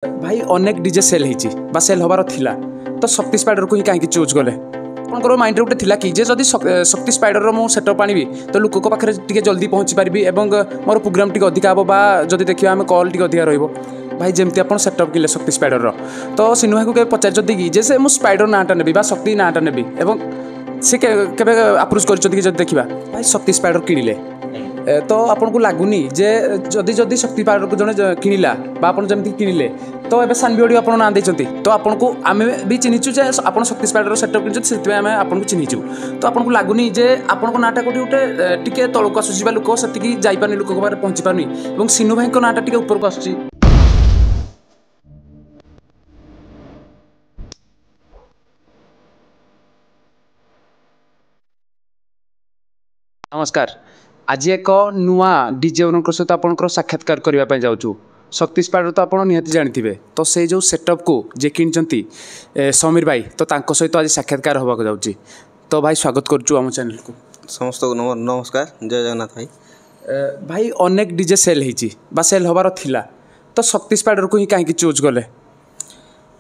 भाई अनेक DJ cell होती सेल हबार थिला तो शक्ति स्पाइडर को ही कहीं चूज कले आपंकर माइंड गोटे थिला कि जदि शक्ति स्पाइडर मु सेटअप आनी तो लोक पाखे टे जल्दी पहुँची पारि मोर प्रोग्राम टी अधिका हम जब देखा आम कल टी अधिका रही भाई जमती आप सेटअप किले शक्ति स्पाइडर तो सिनु भाई को पचार कि जे से मुझ स्पाइडर नाटा नेबी शक्ति नाटा नेबी सी के अप्रोच कर देखा भाई शक्ति स्पाइडर किणिले तो आपन को लगुनि जे जदि जदि शक्ति स्पाइडर को जड़े किणिला जमी किणिले तो ये सान भी ऑडियो आप ना देते तो आपन को आम भी चिन्हीचु जे आप शक्ति स्पाइडर सेटअप कि आम आपको चिन्हीचु तो आपन को लगुनि जे आपन को नाटा कौटी गोटे टिके तौक आसूसी लोक से जापार लोक पहुँची पारनी और सिनु भाई नाटा टिके ऊपर को आसूसी। नमस्कार आज एक नुआ डीजे ओनर सहित आप साक्षात्कार करने जाऊँ शक्ति स्पाइडर तो आपड़ निहती जानते तो से जो सेटअप को जे कि समीर भाई तो सहित आज साक्षात्कार होगा जाऊँगी तो भाई स्वागत करुँ चैनल को समस्त नमस्कार जय जगन्नाथ भाई भाई अनेक डीजे सेल होती सेल हबार थिला तो शक्ति स्पाइडर को ही कहीं चूज कले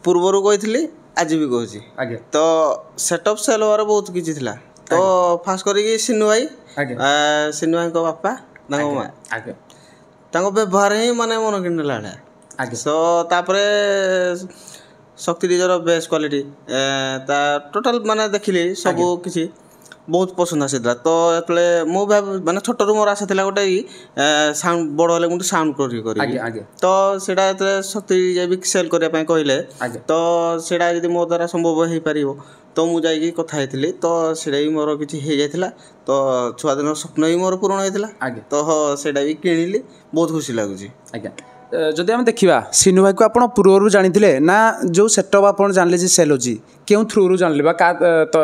पूर्वर कही आज भी कहूँ आगे तो सेटअप सेल हबार बहुत किसी थिला तो फास्ट करी सिनु भाई सिनु भाई को बापा माँ व्यवहार ही माने मन कि सो तापरे शक्ति डीजर बेस्ट क्वालिटी टोटाल माने देखिली सब किसी बहुत पसंद आसीला तो ये माने छोट रू मोर आशा था गोटे साउंड बड़ हेल्ले गोटे साउंड करी तो सीटा शक्ति भी सेल करने कहले तो सीटा यदि मो द्वारा संभव हो पार तो मुझे कथा तो सीटा भी मोर किसी हो जाता तो छुआ दिन स्वप्न भी मोर पूरण होता तो सीटा भी किणिली बहुत खुशी लगुच। जदि आम देखा सिनु भाई को आप पूर्व जानी ना जो सेटअप आप जानले सेल होची क्यों थ्रू जानले क्या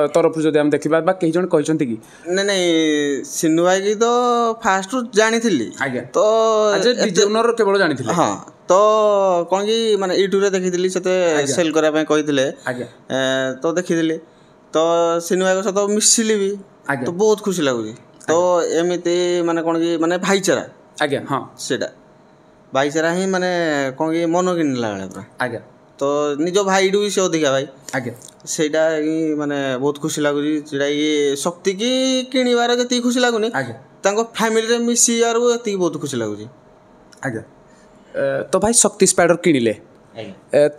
तरफ जब आम देखा कई जन कहते कि नहीं सिनु भाई की तो फास्ट जानी तो ओनर केवल जानी हाँ तो कौन कि माने यूट्यूब देखी से सेल करने कही तो देखी तो सिनु भाई सहित मिसिली भी तो बहुत खुशी लगुच तो एमती माने कौन कि माने भाईचारा आज्ञा हाँ सेटा भाईचारा ही माने कौन कि मन किणला बेले आज्ञा तो निज भाई भी से अधिका भाई आज्ञा सेटा माने बहुत खुशी लगुच ये शक्ति की किणवार जी खुशी लगुनि फैमिली मिसिबार ये बहुत खुशी लगुच। आज्ञा तो भाई शक्ति स्पाइडर किणिले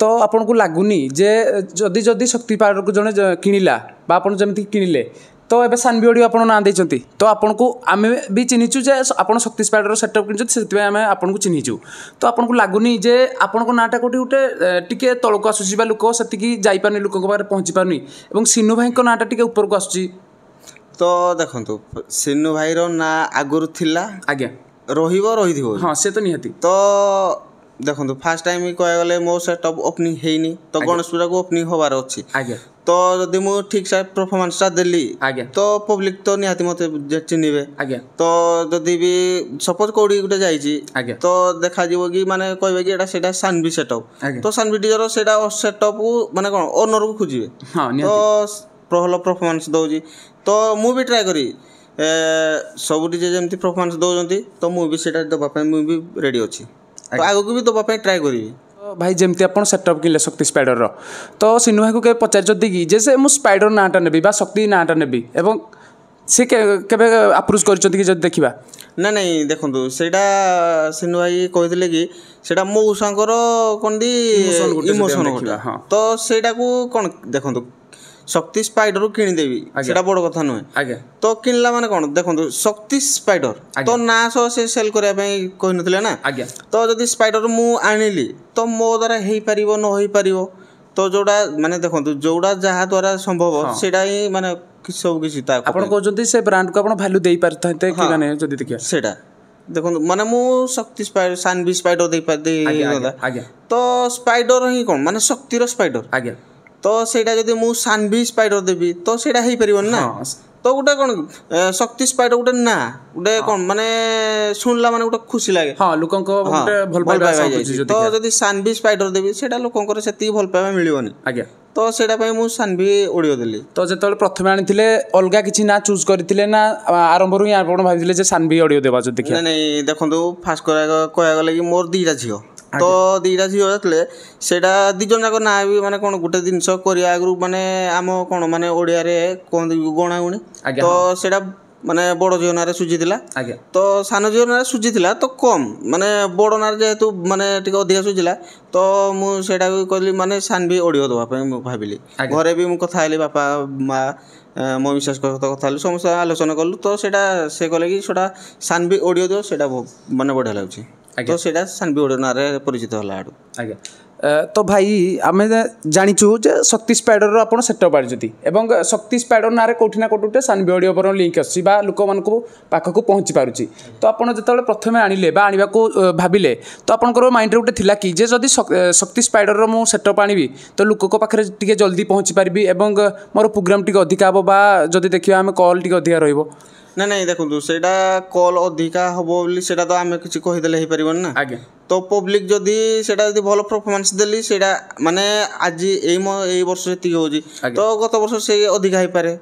तो आपन को लगुनि जे जदि जदि शक्ति स्पाइडर को जड़े किणिला जमी किणिले तो ये सान भी ऑडियो आप ना देते तो आपन को आम भी चिन्हीचु जे आप शक्ति स्पाइडर सेटअप कि आम आपको चिन्हीचु तो आपन को लगुनि जे आपन नाटा कौटी गोटे टिके तौक आसूसी लोक से जापार लोक पहुँची पारनी और सिनु भाई नाटा टिके ऊपर को आसूसी तो देखो सिनु भाई ना आगुरी थिला आज्ञा रही हाँ से तो निहती तो देखो फास्ट टाइम कह गले मो सेटअप ओपनिंग है तो गणेश पूजा को ओपनिंग होबार अच्छी तो जदि मु ठीक से परफॉर्मेंस देली तो पब्लिक तो निहाती मते चिन्हिबे तो जदि भी सपोज कोडी गुटे जाईची तो देखा जीवो कि माने कहबे कि एटा सेटा सानवी सेटअप तो सानवी डीजर सेटा सेटअप माने कोन ओनर को खोजिबे तो प्रहल परफॉर्मेंस दउजी तो मु भी ट्राई करी सब डीजे जेमती परफॉर्मेंस दउजंती तो मु भी सेटा दबा पे मु भी रेडी अछि तो आगो को भी दबा पे ट्राई करी भाई जमती आप सेटअप किले शक्ति स्पाइडर तो सिनु भाई को पचार कि जे से मुझ स्पाइडर नाटा नेबी शक्ति नाटा नेबी सी के अप्रोच कर देखा ना नहीं देखो सेटा सिनु भाई कहते कि सेटा मौसांकर कौन दी इमोशन तो सेटा को कौन देखो शक्ति स्पाइडर किणीदेवी सेटा बड़ कथा नुहे तो किणला माने कौन देखो शक्ति स्पाइडर तो ना सह से सेल करने कही नथिले ना तो जदि स्पाइडर मु आनिली तो मो द्वारा हो पार न हो पार तो जोड़ा माने देखो जोड़ा जहाँ द्वारा संभव सेटा ही माने सब किसी कहते से ब्रांड को आप भैल्यू दे पारते कि माने जदि देखिए सेटा देखो माने मु शक्ति स्पाइडर सानवी स्पाइडर दे तो स्पाइडर ही कौन माने शक्तिर स्पाइडर आज्ञा तो सेटा जदि मु सानवी स्पाइडर देबी तो सेटा हो पार ना तो गोटे कौन शक्ति स्पाइडर गोटे ना गोटे कौन माने सुनला माने गोटे खुशी लगे हाँ लोक तो जदि सानवी स्पाइडर देबी सेटा लोकंकर सेति भल पाइबा मिलिबोनी आज्ञा तो सेटा पई मु सानवी ऑडियो देली तो जेतले प्रथमे आनिथिले अलगा किछि ना चूज करथिले ना आरंभ रु आपण भाबिथिले जे सानवी ऑडियो देबा जो देखिया नहीं देखंतु फास्ट करा गले कि मोर दीटा झियो ତ ଦୁଇଟା ଝିଅ ଯେତେବେଳେ ସେଇଟା ଦୁଇ ଜଣ ଯାକ ନାଁ ବି ମାନେ କ'ଣ ଗୋଟେ ଜିନିଷ କରିବା ଆଗରୁ ମାନେ ଆମ କ'ଣ ମାନେ ଓଡ଼ିଆରେ କୁହନ୍ତି ଗଣାଗୁଣି, ତ ସେଇଟା ମାନେ ବଡ଼ ଝିଅ ନାଁରେ ସୁଝିଥିଲା, ତ ସାନ ଝିଅ ନାଁରେ ସୁଝିଥିଲା ତ କମ୍, ମାନେ ବଡ଼ ନାଁରେ ଯେହେତୁ ମାନେ ଟିକେ ଅଧିକା ସୁଝିଲା, ତ ମୁଁ ସେଇଟା ବି କହିଲି ମାନେ ସାନଭି ଅଡ଼ିଓ ଦେବା ପାଇଁ ମୁଁ ଭାବିଲି। ଘରେ ବି ମୁଁ କଥା ହେଲି, ବାପା ମା ମୋ ମିସେସ୍ଙ୍କ ସହିତ କଥା ହେଲି, ସମସ୍ତେ ଆଲୋଚନା କଲୁ, ତ ସେଇଟା ସେ କହିଲେ କି ସେଇଟା ସାନଭି ଅଡ଼ିଓ ଦିଅ, ସେଇଟା ମାନେ ବଢ଼ିଆ ଲାଗୁଛି, ତ ସେଇଟା ସାନଭି ଅଡ଼ିଓ ନାଁରେ ପରିଚିତ ହେଲା ଆଡ଼ୁ। ଆଜ୍ଞା। ତ ଭାଇ ଆମେ ଜାଣିଛୁ ଯେ ଶକ୍ତି ସ୍ପାଇଡରର ଆପଣ ସେଟଅପ୍ ଆଣିଛନ୍ତି ଏବଂ ଶକ୍ତି ସ୍ପାଇଡର ନାଁରେ କେଉଁଠି ନା କେଉଁଠି ଗୋଟେ ସାନଭି ଅଡ଼ିଓର ଲିଙ୍କ୍ ଆସୁଛି ବା ଲୋକମାନଙ୍କୁ ପାଖକୁ ପହଞ୍ଚି ପାରୁଛି। ତ ଆପଣ ଯେତେବେଳେ ପ୍ରଥମେ ଆଣିଲେ ବା ଆଣିବାକୁ ଭାବିଲେ, ତ ଆପଣଙ୍କର ମାଇଣ୍ଡରେ ଗୋଟେ ଥିଲା କି ଯେ ଯଦି ଶକ୍ତି ସ୍ପାଇଡରର ମୁଁ ସେଟଅପ୍ ଆଣିବି ତ ଲୋକଙ୍କ ପାଖରେ ଟିକେ ଜଲ୍ଦି ପହଞ୍ଚି ପାରିବି ଏବଂ ମୋର ପ୍ରୋଗ୍ରାମ୍ ଟିକେ ଅଧିକା ହେବ ବା ଯଦି ଦେଖିବା ଆମେ କଲ୍ ଟିକେ ଅଧିକା ରହିବ? ନାଇଁ ଦେଖନ୍ତୁ, ସେଇଟା କଲ୍ ଅଧିକା ହେବ ବୋଲି ସେଇଟା ତ ଆମେ କିଛି କହିଦେଲେ ହେଇପାରିବନି ନା। ଆଜ୍ଞା। ତ ପବ୍ଲିକ୍ ଯଦି ସେଇଟା ଯଦି ଭଲ ପରଫର୍ମାନ୍ସ ଦେଲି, ସେଇଟା ମାନେ ଆଜି ଏଇ ବର୍ଷ ଯେତିକି ହେଉଛି ତ ଗତ ବର୍ଷ ସେଇ ଅଧିକା ହେଇପାରେ।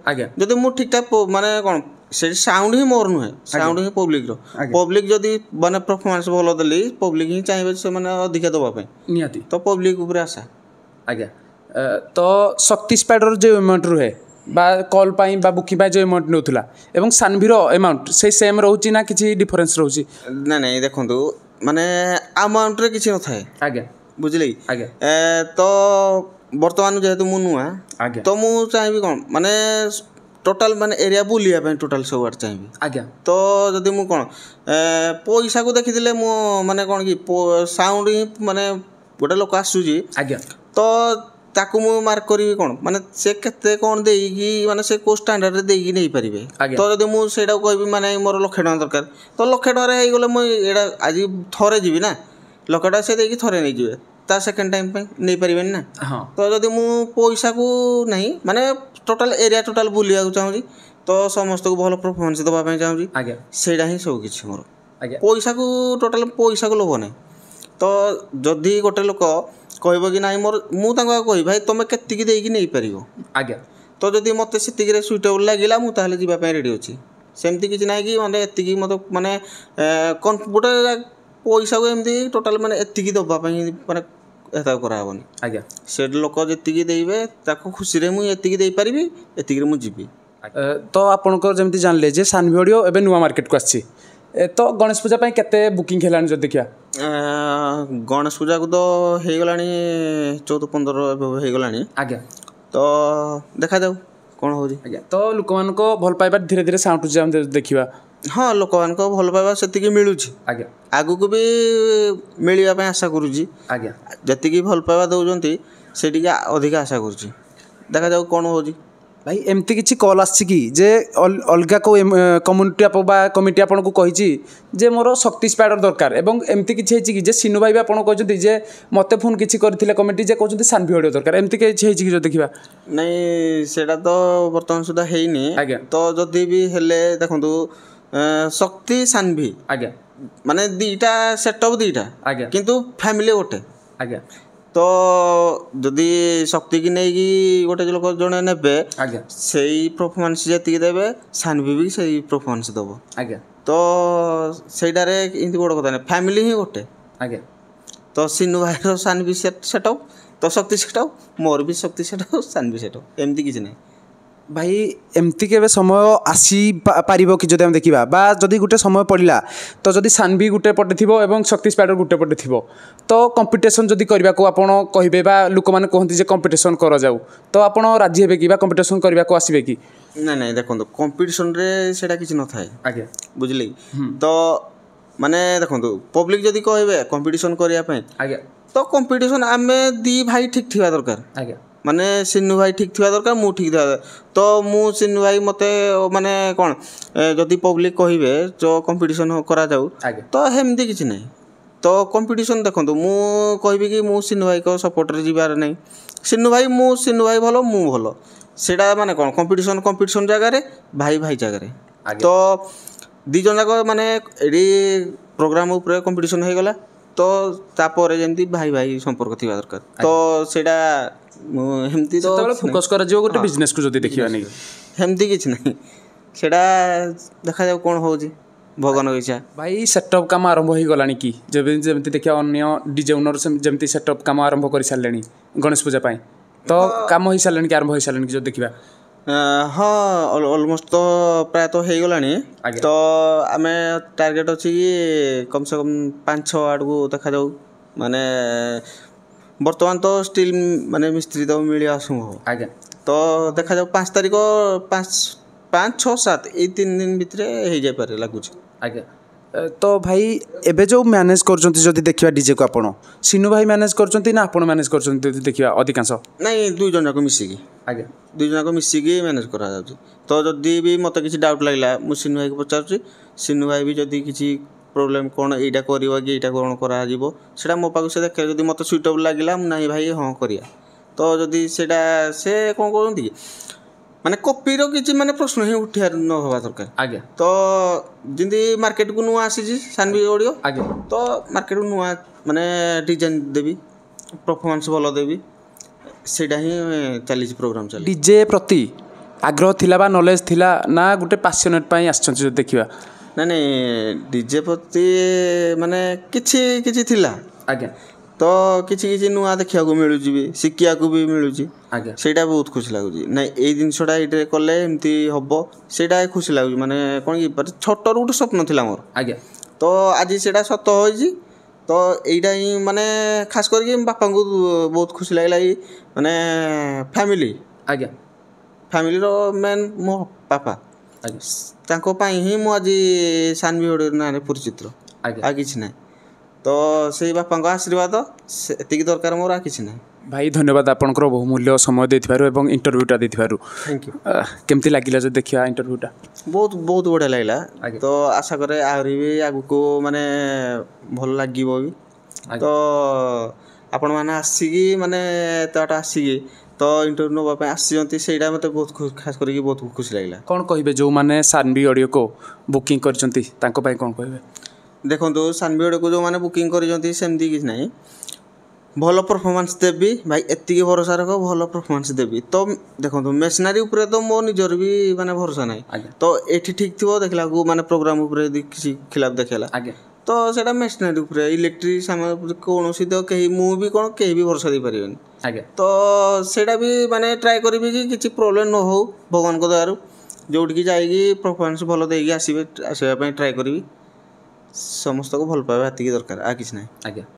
ଯଦି ମୁଁ ଠିକ୍ଠାକ୍ ମାନେ କ'ଣ ସେଠି ସାଉଣ୍ଡ ହିଁ ମୋର ନୁହେଁ, ସାଉଣ୍ଡ ହିଁ ପବ୍ଲିକ୍ର। ପବ୍ଲିକ୍ ଯଦି ମାନେ ପରଫର୍ମାନ୍ସ ଭଲ ଦେଲି, ପବ୍ଲିକ୍ ହିଁ ଚାହିଁବେ ସେମାନେ ଅଧିକା ଦେବା ପାଇଁ, ନିହାତି। ତ ପବ୍ଲିକ୍ ଉପରେ ଆଶା। ଆଜ୍ଞା। ତ ଶକ୍ତି ସ୍ପାଇଡର ଯେଉଁ ଆମାଉଣ୍ଟ ରୁହେ ବା କଲ୍ ପାଇଁ ବା ବୁକିଂ ପାଇଁ ଯେଉଁ ଆମାଉଣ୍ଟ ନେଉଥିଲା ଏବଂ ସାନଭିର ଆମାଉଣ୍ଟ ସେଇ ସେମ୍ ରହୁଛି ନା କିଛି ଡିଫରେନ୍ସ ରହୁଛି? ନାଇଁ ଦେଖନ୍ତୁ, ମାନେ ଆମାଉଣ୍ଟରେ କିଛି ନଥାଏ। ଆଜ୍ଞା। ବୁଝିଲେ କି? ଆଜ୍ଞା। ତ ବର୍ତ୍ତମାନ ଯେହେତୁ ମୁଁ ନୂଆ, ତ ମୁଁ ଚାହିଁବି କ'ଣ ମାନେ ଟୋଟାଲ୍ ମାନେ ଏରିଆ ବୁଲିବା ପାଇଁ ଟୋଟାଲ୍ ସବୁଆଡ଼େ ଚାହିଁବି। ଆଜ୍ଞା। ତ ଯଦି ମୁଁ କ'ଣ ପଇସାକୁ ଦେଖିଥିଲେ ମୁଁ ମାନେ କ'ଣ କି ସାଉଣ୍ଡ ହିଁ ମାନେ ଗୋଟେ ଲୋକ ଆସୁଛି, ଆଜ୍ଞା, ତ ତାକୁ ମୁଁ ମାର୍କ କରିବି କ'ଣ ମାନେ ସେ କେତେ କ'ଣ ଦେଇକି ମାନେ ସେ କେଉଁ ଷ୍ଟାଣ୍ଡାର୍ଡ଼ରେ ଦେଇକି ନେଇପାରିବେ। ତ ଯଦି ମୁଁ ସେଇଟାକୁ କହିବି ମାନେ ମୋର 1,00,000 ଟଙ୍କା ଦରକାର, ତ 1,00,000 ଟଙ୍କାରେ ହେଇଗଲେ ମୁଁ ଏଇଟା ଆଜି ଥରେ ଯିବି ନା, 1,00,000 ଟଙ୍କା ସେ ଦେଇକି ଥରେ ନେଇଯିବେ, ତା ସେକେଣ୍ଡ ଟାଇମ୍ ପାଇଁ ନେଇପାରିବେନି ନା। ତ ଯଦି ମୁଁ ପଇସାକୁ ନାହିଁ ମାନେ ଟୋଟାଲ୍ ଏରିଆ ଟୋଟାଲ୍ ବୁଲିବାକୁ ଚାହୁଁଛି, ତ ସମସ୍ତଙ୍କୁ ଭଲ ପରଫର୍ମାନ୍ସ ଦେବା ପାଇଁ ଚାହୁଁଛି, ସେଇଟା ହିଁ ସବୁ କିଛି ମୋର। ପଇସାକୁ ଟୋଟାଲ୍ ପଇସାକୁ ଲୋଭ ନାହିଁ। ତ ଯଦି ଗୋଟେ ଲୋକ କହିବ କି ନାହିଁ ମୋର, ମୁଁ ତାଙ୍କୁ ଆଗ କହିବି ଭାଇ ତୁମେ କେତିକି ଦେଇକି ନେଇପାରିବ। ଆଜ୍ଞା। ତ ଯଦି ମୋତେ ସେତିକିରେ ସୁଇଟେବୁଲ୍ ଲାଗିଲା, ମୁଁ ତାହେଲେ ଯିବା ପାଇଁ ରେଡ଼ି ଅଛି। ସେମିତି କିଛି ନାହିଁ କି ମାନେ ଏତିକି ମୋତେ ମାନେ ଗୋଟେ ପଇସାକୁ ଏମିତି ଟୋଟାଲ୍ ମାନେ ଏତିକି ଦେବା ପାଇଁ ମାନେ ଏତା କରାହେବନି। ଆଜ୍ଞା। ସେ ଲୋକ ଯେତିକି ଦେଇବେ ତାକୁ ଖୁସିରେ ମୁଁ ଏତିକି ଦେଇପାରିବି, ଏତିକିରେ ମୁଁ ଯିବି। ତ ଆପଣଙ୍କର ଯେମିତି ଜାଣିଲେ ଯେ ସାନଭି ଅଡ଼ିଓ ଏବେ ନୂଆ ମାର୍କେଟକୁ ଆସିଛି, ତ ଗଣେଶ ପୂଜା ପାଇଁ କେତେ ବୁକିଂ ହେଲାଣି ଯଦି ଦେଖିବା? ଗଣେଶ ପୂଜାକୁ ତ ହେଇଗଲାଣି 14-15 ଏବେ ହେଇଗଲାଣି। ଆଜ୍ଞା। ତ ଦେଖାଯାଉ କ'ଣ ହେଉଛି। ଆଜ୍ଞା। ତ ଲୋକମାନଙ୍କ ଭଲ ପାଇବା ଧୀରେ ଧୀରେ ସାଉଁଟୁଛି ଆମେ ଦେଖିବା। ହଁ, ଲୋକମାନଙ୍କ ଭଲ ପାଇବା ସେତିକି ମିଳୁଛି। ଆଜ୍ଞା। ଆଗକୁ ବି ମିଳିବା ପାଇଁ ଆଶା କରୁଛି। ଆଜ୍ଞା। ଯେତିକି ଭଲ ପାଇବା ଦେଉଛନ୍ତି ସେତିକି ଅଧିକା ଆଶା କରୁଛି, ଦେଖାଯାଉ କ'ଣ ହେଉଛି। ଭାଇ ଏମିତି କିଛି କଲ୍ ଆସିଛି କି ଯେ ଅଲଗା କେଉଁ କମିଟି ଆପଣଙ୍କୁ କହିଛି ଯେ ମୋର ଶକ୍ତି ସ୍ପାଇଡର ଦରକାର ଏବଂ ଏମିତି କିଛି ହେଇଛି କି ଯେ ସିନୁ ଭାଇ ବି ଆପଣ କହିଛନ୍ତି ଯେ ମୋତେ ଫୋନ୍ କିଛି କରିଥିଲେ କମିଟି ଯେ କହୁଛନ୍ତି ସାନଭି ଅଡ଼ିଓ ଦରକାର, ଏମିତି କିଛି ହେଇଛି କି ଯଦି ଦେଖିବା? ନାଇଁ, ସେଇଟା ତ ବର୍ତ୍ତମାନ ସୁଦ୍ଧା ହେଇନି। ଆଜ୍ଞା। ତ ଯଦି ବି ହେଲେ ଦେଖନ୍ତୁ, ଶକ୍ତି ସାନଭି, ଆଜ୍ଞା, ମାନେ ଦୁଇଟା ସେଟଅପ୍ ଦୁଇଟା, ଆଜ୍ଞା, କିନ୍ତୁ ଫ୍ୟାମିଲି ଗୋଟେ। ଆଜ୍ଞା। ତ ଯଦି ଶକ୍ତିକି ନେଇକି ଗୋଟେ ଲୋକ ଜଣେ ନେବେ, ଆଜ୍ଞା, ସେଇ ପରଫର୍ମାନ୍ସ ଯେତିକି ଦେବେ ସାନଭି ବି ସେଇ ପରଫର୍ମାନ୍ସ ଦେବ। ଆଜ୍ଞା। ତ ସେଇଟାରେ ଏମିତି ବଡ଼ କଥା ନାହିଁ, ଫ୍ୟାମିଲି ହିଁ ଗୋଟେ। ଆଜ୍ଞା। ତ ସିନୁ ଭାଇର ସାନଭି ସେଟଅପ୍, ତ ଶକ୍ତି ସେଟଅପ୍, ମୋର ବି ଶକ୍ତି ସେଟଅପ୍, ସାନଭି ସେଟଅପ୍, ଏମିତି କିଛି ନାହିଁ। ଭାଇ ଏମିତି କେବେ ସମୟ ଆସିପାରିବ କି ଯଦି ଆମେ ଦେଖିବା, ବା ଯଦି ଗୋଟେ ସମୟ ପଡ଼ିଲା ତ ଯଦି ସାନଭି ଗୋଟେ ପଟେ ଥିବ ଏବଂ ଶକ୍ତି ସ୍ପାଇଡର ଗୋଟେ ପଟେ ଥିବ, ତ କମ୍ପିଟିସନ୍ ଯଦି କରିବାକୁ ଆପଣ କହିବେ ବା ଲୋକମାନେ କୁହନ୍ତି ଯେ କମ୍ପିଟିସନ୍ କରାଯାଉ, ତ ଆପଣ ରାଜି ହେବେ କି ବା କମ୍ପିଟିସନ୍ କରିବାକୁ ଆସିବେ କି? ନାଇଁ ଦେଖନ୍ତୁ, କମ୍ପିଟିସନ୍ରେ ସେଇଟା କିଛି ନଥାଏ। ଆଜ୍ଞା। ବୁଝିଲେ କି? ତ ମାନେ ଦେଖନ୍ତୁ, ପବ୍ଲିକ୍ ଯଦି କହିବେ କମ୍ପିଟିସନ୍ କରିବା ପାଇଁ, ଆଜ୍ଞା, ତ କମ୍ପିଟିସନ୍ ଆମେ ଦୁଇ ଭାଇ ଠିକ୍ ଥିବା ଦରକାର। ଆଜ୍ଞା। ମାନେ ସିନୁ ଭାଇ ଠିକ୍ ଥିବା ଦରକାର, ମୁଁ ଠିକ୍ ଥିବା ଦରକାର। ତ ମୁଁ ସିନୁ ଭାଇ ମୋତେ ମାନେ କ'ଣ ଯଦି ପବ୍ଲିକ୍ କହିବେ ତ କମ୍ପିଟିସନ୍ କରାଯାଉ, ତ ସେମିତି କିଛି ନାହିଁ। ତ କମ୍ପିଟିସନ୍ ଦେଖନ୍ତୁ, ମୁଁ କହିବି କି ମୁଁ ସିନୁ ଭାଇଙ୍କ ସପୋର୍ଟରେ ଯିବାର ନାହିଁ। ସିନୁ ଭାଇ ଭଲ, ମୁଁ ଭଲ, ସେଇଟା ମାନେ କ'ଣ କମ୍ପିଟିସନ୍ ଜାଗାରେ, ଭାଇ ଜାଗାରେ। ତ ଦୁଇ ଜଣ ଯାକ ମାନେ ଏଠି ପ୍ରୋଗ୍ରାମ୍ ଉପରେ କମ୍ପିଟିସନ୍ ହେଇଗଲା, ତ ତାପରେ ଯେମିତି ଭାଇ ସମ୍ପର୍କ ଥିବା ଦରକାର। ତ ସେଇଟା ଏମିତି ତ ଫୋକସ୍ କରାଯିବ ଗୋଟେ ବିଜନେସ୍କୁ ଯଦି ଦେଖିବା ନେଇ, ସେମିତି କିଛି ନାହିଁ। ସେଇଟା ଦେଖାଯାଉ କ'ଣ ହେଉଛି। ଭଗବାନଙ୍କ ଇଚ୍ଛା। ଭାଇ ସେଟଅପ୍ କାମ ଆରମ୍ଭ ହୋଇଗଲାଣି କି ଯେମିତି ଦେଖିବା ଅନ୍ୟ ଡିଜେ ଓନର ଯେମିତି ସେଟଅପ୍ କାମ ଆରମ୍ଭ କରିସାରିଲେଣି ଗଣେଶ ପୂଜା ପାଇଁ ତ କାମ ହୋଇସାରିଲାଣି କି ଆରମ୍ଭ ହୋଇସାରିଲାଣି କି ଯଦି ଦେଖିବା ହଁ ଅଲମୋଷ୍ଟ ତ ପ୍ରାୟତଃ ହେଇଗଲାଣି। ତ ଆମେ ଟାର୍ଗେଟ୍ ଅଛି କି କମ୍ ସେ କମ୍ 5-6 ଆଡ଼କୁ ଦେଖାଯାଉ ମାନେ ବର୍ତ୍ତମାନ ତ ଷ୍ଟିଲ୍ ମାନେ ମିସ୍ତ୍ରୀ ତ ମିଳିବା ଅସମ୍ଭବ। ଆଜ୍ଞା ତ ଦେଖାଯାଉ 5 ତାରିଖ 5-6-7 ଏଇ 3 ଦିନ ଭିତରେ ହେଇଯାଇପାରେ ଲାଗୁଛି। ଆଜ୍ଞା ତ ଭାଇ ଏବେ ଯେଉଁ ମ୍ୟାନେଜ୍ କରୁଛନ୍ତି ଯଦି ଦେଖିବା ଡିଜେକୁ ଆପଣ ସିନୁ ଭାଇ ମ୍ୟାନେଜ୍ କରୁଛନ୍ତି ନା ଆପଣ ମ୍ୟାନେଜ୍ କରୁଛନ୍ତି ଯଦି ଦେଖିବା ଅଧିକାଂଶ? ନାଇଁ 2 ଜଣ ଯାକ ମିଶିକି। ଆଜ୍ଞା 2 ଜଣ ଯାକ ମିଶିକି ମ୍ୟାନେଜ୍ କରାଯାଉଛି। ତ ଯଦି ବି ମୋତେ କିଛି ଡାଉଟ୍ ଲାଗିଲା ମୁଁ ସିନୁ ଭାଇକୁ ପଚାରୁଛି, ସିନୁ ଭାଇ ବି ଯଦି କିଛି ପ୍ରୋବ୍ଲେମ୍ କ'ଣ ଏଇଟା କରିବ କି ଏଇଟା କ'ଣ କରାଯିବ ସେଇଟା ମୋ ପାଖକୁ ସେ ଦେଖେ, ଯଦି ମୋତେ ସୁଇଟେବୁଲ୍ ଲାଗିଲା ମୁଁ ନାଇଁ ଭାଇ ହଁ କରିବା। ତ ଯଦି ସେଇଟା ସେ କ'ଣ କରୁଛନ୍ତି କି ମାନେ କପିର କିଛି ମାନେ ପ୍ରଶ୍ନ ହିଁ ଉଠିବାର ନ ହେବା ଦରକାର। ଆଜ୍ଞା ତ ଯେମିତି ମାର୍କେଟକୁ ନୂଆ ଆସିଛି ସାନ୍ଭି ଅଡ଼ିଓ, ଆଜ୍ଞା ତ ମାର୍କେଟକୁ ନୂଆ ମାନେ ଡିଜାଇନ୍ ଦେବି, ପରଫର୍ମାନ୍ସ ଭଲ ଦେବି, ସେଇଟା ହିଁ ଚାଲିଛି ପ୍ରୋଗ୍ରାମ୍ ଚାଲିଛି। ଡିଜେ ପ୍ରତି ଆଗ୍ରହ ଥିଲା ବା ନଲେଜ୍ ଥିଲା ନା ଗୋଟେ ପାସନେଟ୍ ପାଇଁ ଆସିଛନ୍ତି ଯଦି ଦେଖିବା? ନାଇଁ ଡିଜେ ପ୍ରତି ମାନେ କିଛି ଥିଲା। ଆଜ୍ଞା ତ କିଛି ନୂଆ ଦେଖିବାକୁ ମିଳୁଛି ବି, ଶିଖିବାକୁ ବି ମିଳୁଛି। ଆଜ୍ଞା ସେଇଟା ବହୁତ ଖୁସି ଲାଗୁଛି। ନାଇଁ ଏଇ ଜିନିଷଟା ଏଇଟା କଲେ ଏମିତି ହେବ, ସେଇଟା ଖୁସି ଲାଗୁଛି। ମାନେ କ'ଣ କି ଛୋଟରୁ ଗୋଟେ ସ୍ୱପ୍ନ ଥିଲା ମୋର। ଆଜ୍ଞା ତ ଆଜି ସେଇଟା ସତ ହୋଇଛି। ତ ଏଇଟା ହିଁ ମାନେ ଖାସ୍ କରିକି ବାପାଙ୍କୁ ବହୁତ ଖୁସି ଲାଗିଲା କି ମାନେ ଆଜ୍ଞା ଫ୍ୟାମିଲିର ମେନ୍ ମୋ ବାପା, ଆଜ୍ଞା ତାଙ୍କ ପାଇଁ ହିଁ ମୁଁ ଆଜି ସାନ୍ଭି ଅଡ଼ିଓ ନାଁରେ ପରିଚିତ, ଆଜ୍ଞା ଆଉ କିଛି ନାହିଁ। ତ ସେଇ ବାପାଙ୍କ ଆଶୀର୍ବାଦ ଏତିକି ଦରକାର ମୋର, ଆଉ କିଛି ନାହିଁ। ଭାଇ ଧନ୍ୟବାଦ ଆପଣଙ୍କର ବହୁମୂଲ୍ୟ ସମୟ ଦେଇଥିବାରୁ ଏବଂ ଇଣ୍ଟରଭ୍ୟୁଟା ଦେଇଥିବାରୁ। Thank you. କେମିତି ଲାଗିଲା ଯଦି ଦେଖିବା ଇଣ୍ଟରଭ୍ୟୁଟା? ବହୁତ ବଢ଼ିଆ ଲାଗିଲା। ଆଜ୍ଞା ତ ଆଶା କରେ ଆହୁରି ବି ଆଗକୁ ମାନେ ଭଲ ଲାଗିବ ବି। ତ ଆପଣମାନେ ଆସିକି ମାନେ ଏତେ ବାଟ ଆସିକି ତ ଇଣ୍ଟରଭ୍ୟୁ ନେବା ପାଇଁ ଆସିଛନ୍ତି, ସେଇଟା ମୋତେ ବହୁତ ଖାସ୍ କରିକି ବହୁତ ଖୁସି ଲାଗିଲା। କ'ଣ କହିବେ ଯେଉଁମାନେ ସାନ୍ଭି ଅଡ଼ିଓକୁ ବୁକିଂ କରିଛନ୍ତି ତାଙ୍କ ପାଇଁ କ'ଣ କହିବେ? ଦେଖନ୍ତୁ ସାନ୍ଭି ଅଡ଼ିଓକୁ ଯେଉଁମାନେ ବୁକିଂ କରିଛନ୍ତି ସେମିତି କିଛି ନାହିଁ, ଭଲ ପରଫର୍ମାନ୍ସ ଦେବି ଭାଇ, ଏତିକି ଭରସା ରଖ, ଭଲ ପରଫର୍ମାନ୍ସ ଦେବି। ତ ଦେଖନ୍ତୁ ମେସିନାରୀ ଉପରେ ତ ମୋ ନିଜର ବି ମାନେ ଭରସା ନାହିଁ। ତ ଏଠି ଠିକ୍ ଥିବ, ଦେଖିଲାକୁ ମାନେ ପ୍ରୋଗ୍ରାମ୍ ଉପରେ ଯଦି କିଛି ଖିଲାପ ଦେଖେଇଲା ତ ସେଇଟା ମେସିନାରୀ ଉପରେ, ଇଲେକ୍ଟ୍ରିକ୍ ସାମାନ କୌଣସି ତ ମୁଁ ବି କ'ଣ କେହି ବି ଭରସା ଦେଇପାରିବେନି। ତ ସେଇଟା ବି ମାନେ ଟ୍ରାଏ କରିବି କି କିଛି ପ୍ରୋବ୍ଲେମ୍ ନ ହେଉ ଭଗବାନଙ୍କ ଦୟାରୁ, ଯେଉଁଠିକି ଯାଇକି ପରଫର୍ମାନ୍ସ ଭଲ ଦେଇକି ଆସିବା ପାଇଁ ଟ୍ରାଏ କରିବି। ସମସ୍ତଙ୍କୁ ଭଲ ପାଇବା ଏତିକି ଦରକାର, ଆଉ କିଛି ନାହିଁ।